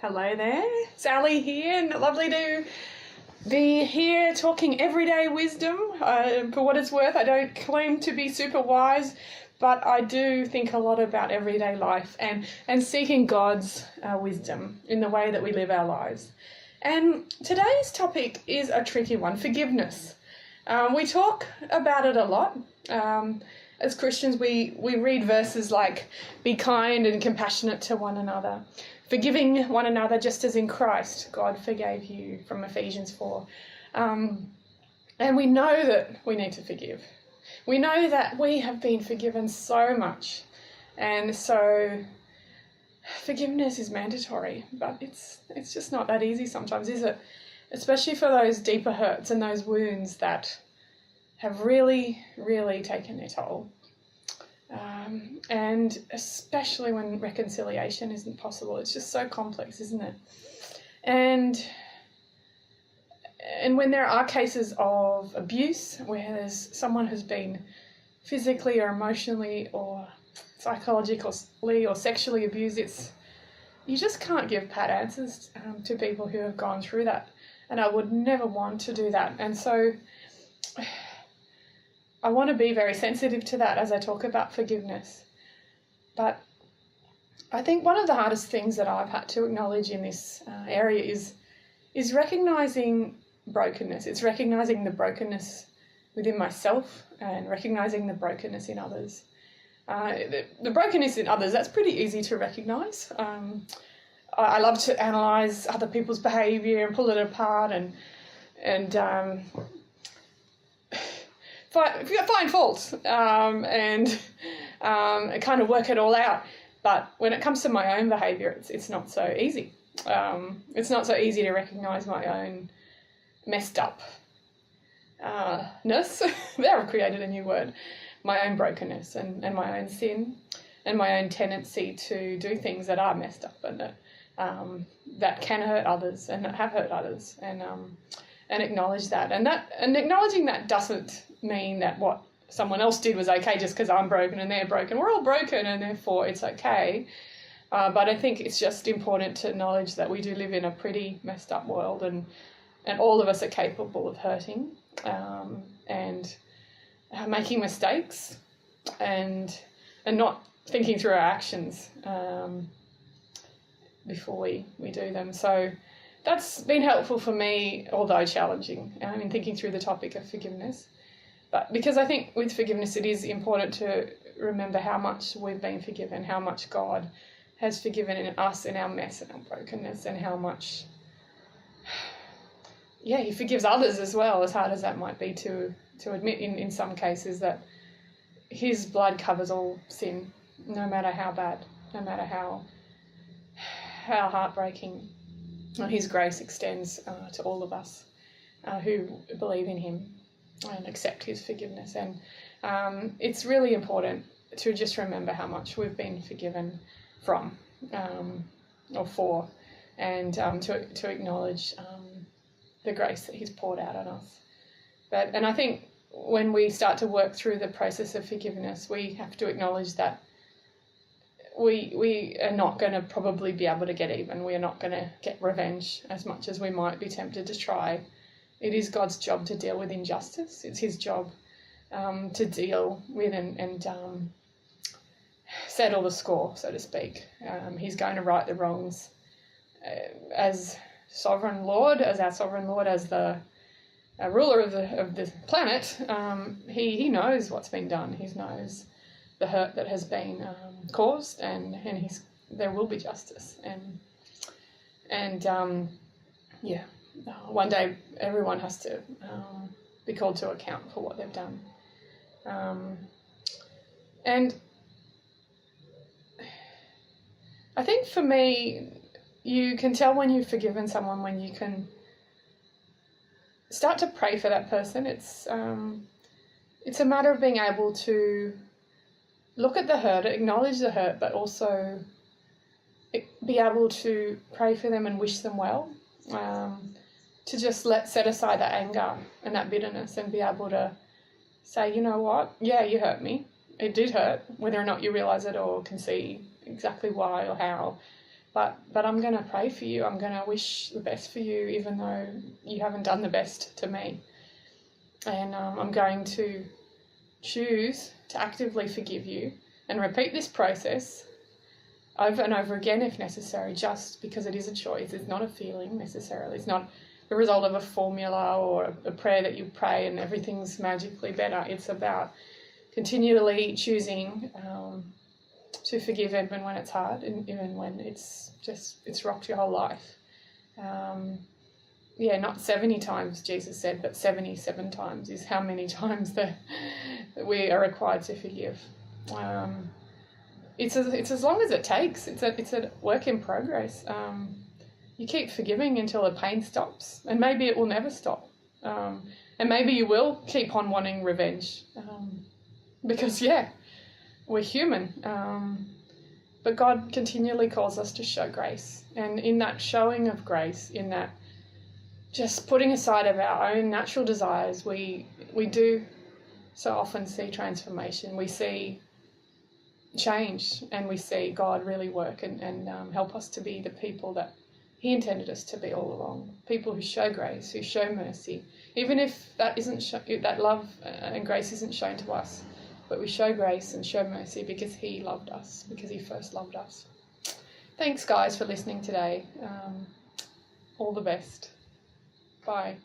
Hello there, Sally here, and lovely to be here talking everyday wisdom. For what it's worth, I don't claim to be super wise, but I do think a lot about everyday life and seeking God's wisdom in the way that we live our lives. And today's topic is a tricky one, forgiveness. We talk about it a lot. As Christians, we read verses like, be kind and compassionate to one another, forgiving one another just as in Christ God forgave you, from Ephesians 4. And we know that we need to forgive. We know that we have been forgiven so much. And so forgiveness is mandatory, but it's just not that easy sometimes, is it? Especially for those deeper hurts and those wounds that have really, really taken their toll. And especially when reconciliation isn't possible. It's just so complex, isn't it? And when there are cases of abuse where there's someone who's been physically or emotionally or psychologically or sexually abused, you just can't give pat answers to people who have gone through that. And I would never want to do that. And so I want to be very sensitive to that as I talk about forgiveness. But I think one of the hardest things that I've had to acknowledge in this area is recognising brokenness. It's recognising the brokenness within myself and recognising the brokenness in others. The brokenness in others, that's pretty easy to recognise. I love to analyse other people's behaviour and pull it apart and find faults and kind of work it all out. But when it comes to my own behaviour, it's not so easy. It's not so easy to recognise my own messed upness. There, I've created a new word. My own brokenness and my own sin and my own tendency to do things that are messed up and that can hurt others and that have hurt others, and acknowledge that. And acknowledging that doesn't mean that what someone else did was okay just because I'm broken and they're broken. We're all broken and therefore it's okay. But I think it's just important to acknowledge that we do live in a pretty messed up world, and all of us are capable of hurting and making mistakes and not thinking through our actions before we do them. So that's been helpful for me, although challenging, in thinking through the topic of forgiveness. But because I think with forgiveness it is important to remember how much we've been forgiven, how much God has forgiven in us in our mess and our brokenness, and how much, He forgives others as well, as hard as that might be to admit in some cases, that His blood covers all sin, no matter how bad, no matter how heartbreaking. His grace extends to all of us who believe in Him and accept His forgiveness. And it's really important to just remember how much we've been forgiven from or for, and to acknowledge the grace that He's poured out on us. And I think when we start to work through the process of forgiveness, we have to acknowledge that we are not going to probably be able to get even. We are not going to get revenge as much as we might be tempted to try. It is God's job to deal with injustice. It's His job to deal with and settle the score, so to speak. He's going to right the wrongs as sovereign Lord, as our sovereign Lord, as the ruler of the planet. He knows what's been done. He knows the hurt that has been caused, and there will be justice. And one day everyone has to be called to account for what they've done. And I think for me, you can tell when you've forgiven someone when you can start to pray for that person. It's a matter of being able to look at the hurt, acknowledge the hurt, but also be able to pray for them and wish them well, to just set aside that anger and that bitterness and be able to say, you know what, yeah, you hurt me. It did hurt, whether or not you realise it or can see exactly why or how. But I'm going to pray for you. I'm going to wish the best for you, even though you haven't done the best to me. And I'm going to choose to actively forgive you and repeat this process over and over again if necessary, just because it is a choice. It's not a feeling necessarily. It's not the result of a formula or a prayer that you pray and everything's magically better. It's about continually choosing to forgive even when it's hard and even when it's rocked your whole life. Not 70 times, Jesus said, but 77 times is how many times that we are required to forgive. It's as long as it takes. It's a work in progress. You keep forgiving until the pain stops, and maybe it will never stop. And maybe you will keep on wanting revenge, because we're human. But God continually calls us to show grace, and in that showing of grace, in that just putting aside of our own natural desires, we do so often see transformation. We see change, and we see God really work and help us to be the people that He intended us to be all along. People who show grace, who show mercy, even if that that love and grace isn't shown to us, but we show grace and show mercy because He loved us, because He first loved us. Thanks, guys, for listening today. All the best. Bye.